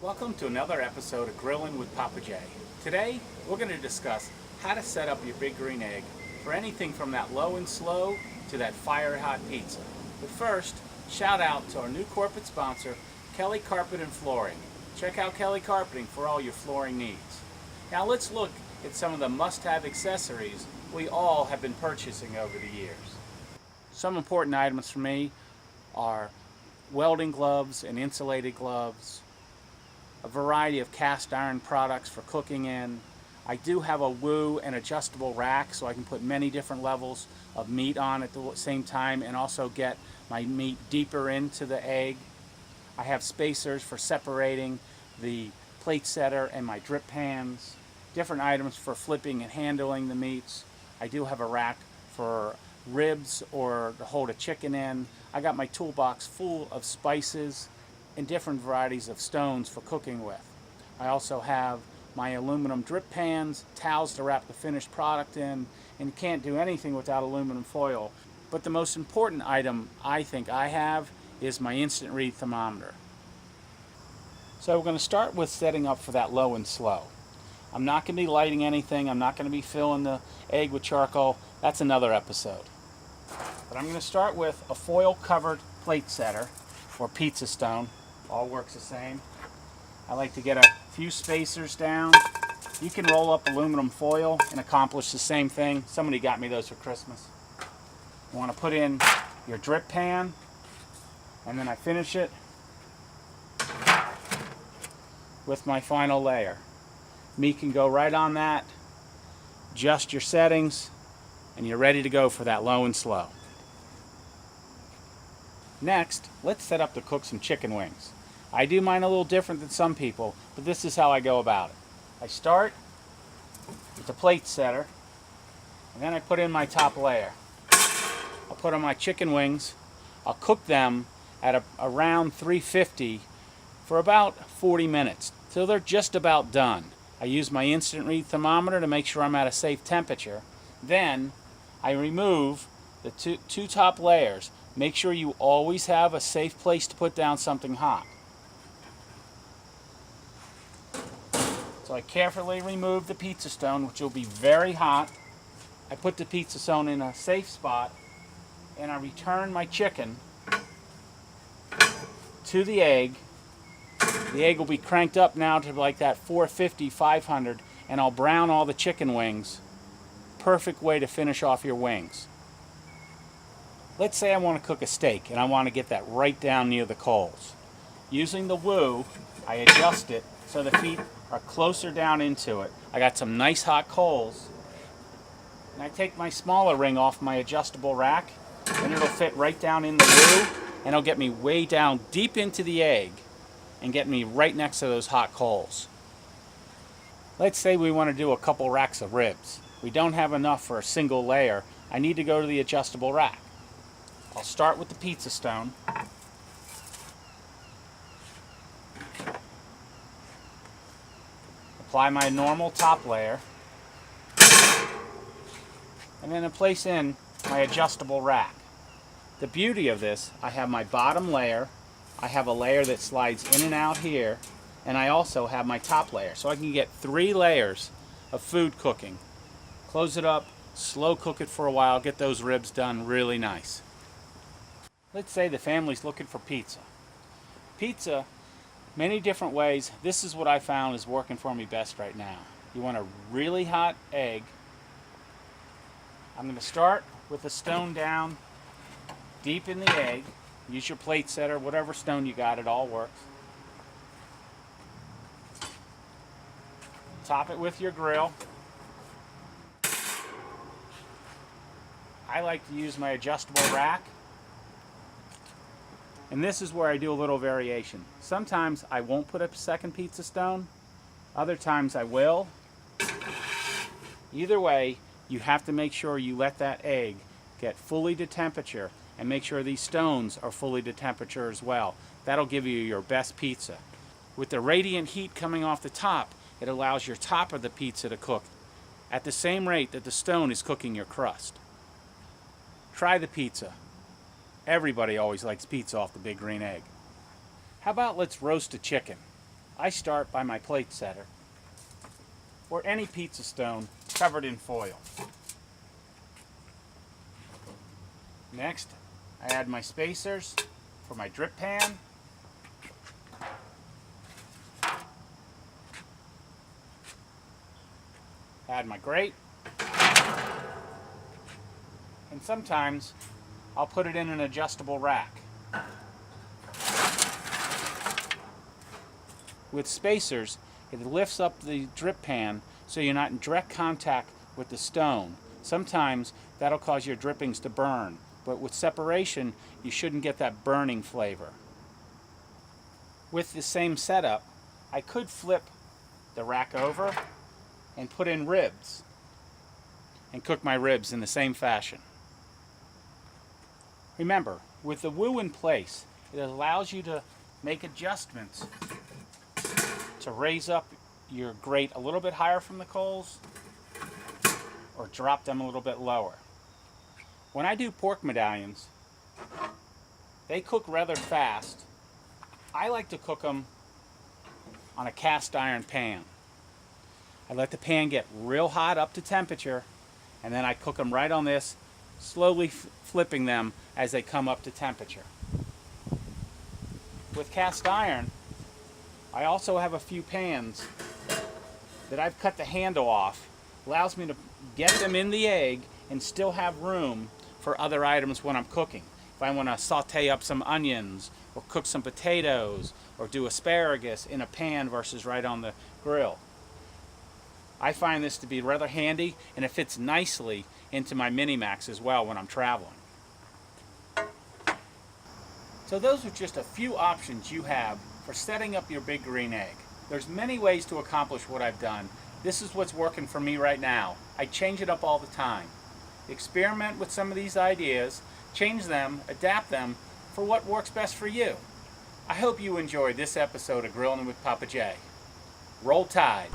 Welcome to another episode of Grilling with Papa J. Today, we're going to discuss how to set up your big green egg for anything from that low and slow to that fire hot pizza. But first, shout out to our new corporate sponsor, Kelly Carpet and Flooring. Check out Kelly Carpeting for all your flooring needs. Now let's look at some of the must-have accessories we all have been purchasing over the years. Some important items for me are welding gloves and insulated gloves, a variety of cast iron products for cooking in. I do have a woo and adjustable rack so I can put many different levels of meat on at the same time and also get my meat deeper into the egg. I have spacers for separating the plate setter and my drip pans, different items for flipping and handling the meats. I do have a rack for ribs or to hold a chicken in. I got my toolbox full of spices and different varieties of stones for cooking with. I also have my aluminum drip pans, towels to wrap the finished product in, and you can't do anything without aluminum foil. But the most important item I think I have is my instant read thermometer. So we're going to start with setting up for that low and slow. I'm not going to be lighting anything. I'm not going to be filling the egg with charcoal. That's another episode. But I'm going to start with a foil covered plate setter or pizza stone. All works the same. I like to get a few spacers down. You can roll up aluminum foil and accomplish the same thing. Somebody got me those for Christmas. You want to put in your drip pan, and then I finish it with my final layer. Meat can go right on that. Adjust your settings, and you're ready to go for that low and slow. Next, let's set up to cook some chicken wings. I do mine a little different than some people, but this is how I go about it. I start with the plate setter, and then I put in my top layer. I'll put on my chicken wings. I'll cook them at around 350 for about 40 minutes, till they're just about done. I use my instant read thermometer to make sure I'm at a safe temperature. Then I remove the two top layers. Make sure you always have a safe place to put down something hot. So I carefully remove the pizza stone, which will be very hot. I put the pizza stone in a safe spot, and I return my chicken to the egg. The egg will be cranked up now to like that 450, 500, and I'll brown all the chicken wings. Perfect way to finish off your wings. Let's say I want to cook a steak and I want to get that right down near the coals. Using the woo, I adjust it so the feet are closer down into it. I got some nice hot coals, and I take my smaller ring off my adjustable rack, and it'll fit right down in the woo, and it'll get me way down deep into the egg and get me right next to those hot coals. Let's say we want to do a couple racks of ribs. We don't have enough for a single layer. I need to go to the adjustable rack. I'll start with the pizza stone. Apply my normal top layer, and then I place in my adjustable rack. The beauty of this, I have my bottom layer, I have a layer that slides in and out here, and I also have my top layer. So I can get 3 layers of food cooking. Close it up, slow cook it for a while, get those ribs done really nice. Let's say the family's looking for pizza. Pizza, many different ways. This is what I found is working for me best right now. You want a really hot egg. I'm going to start with the stone down deep in the egg. Use your plate setter, whatever stone you got, it all works. Top it with your grill. I like to use my adjustable rack. And this is where I do a little variation. Sometimes I won't put up a second pizza stone. Other times I will. Either way, you have to make sure you let that egg get fully to temperature and make sure these stones are fully to temperature as well. That'll give you your best pizza. With the radiant heat coming off the top, it allows your top of the pizza to cook at the same rate that the stone is cooking your crust. Try the pizza. Everybody always likes pizza off the big green egg. How about let's roast a chicken? I start by my plate setter, or any pizza stone covered in foil. Next, I add my spacers for my drip pan, add my grate, and sometimes I'll put it in an adjustable rack. With spacers, it lifts up the drip pan so you're not in direct contact with the stone. Sometimes that'll cause your drippings to burn, but with separation, you shouldn't get that burning flavor. With the same setup, I could flip the rack over and put in ribs and cook my ribs in the same fashion. Remember, with the woo in place, it allows you to make adjustments to raise up your grate a little bit higher from the coals or drop them a little bit lower. When I do pork medallions, they cook rather fast. I like to cook them on a cast iron pan. I let the pan get real hot up to temperature, and then I cook them right on this, slowly flipping them as they come up to temperature. With cast iron, I also have a few pans that I've cut the handle off. Allows me to get them in the egg and still have room for other items when I'm cooking. If I want to saute up some onions or cook some potatoes or do asparagus in a pan versus right on the grill. I find this to be rather handy, and it fits nicely into my Mini-Max as well when I'm traveling. So those are just a few options you have for setting up your big green egg. There's many ways to accomplish what I've done. This is what's working for me right now. I change it up all the time. Experiment with some of these ideas, change them, adapt them for what works best for you. I hope you enjoyed this episode of Grilling with Papa J. Roll Tide.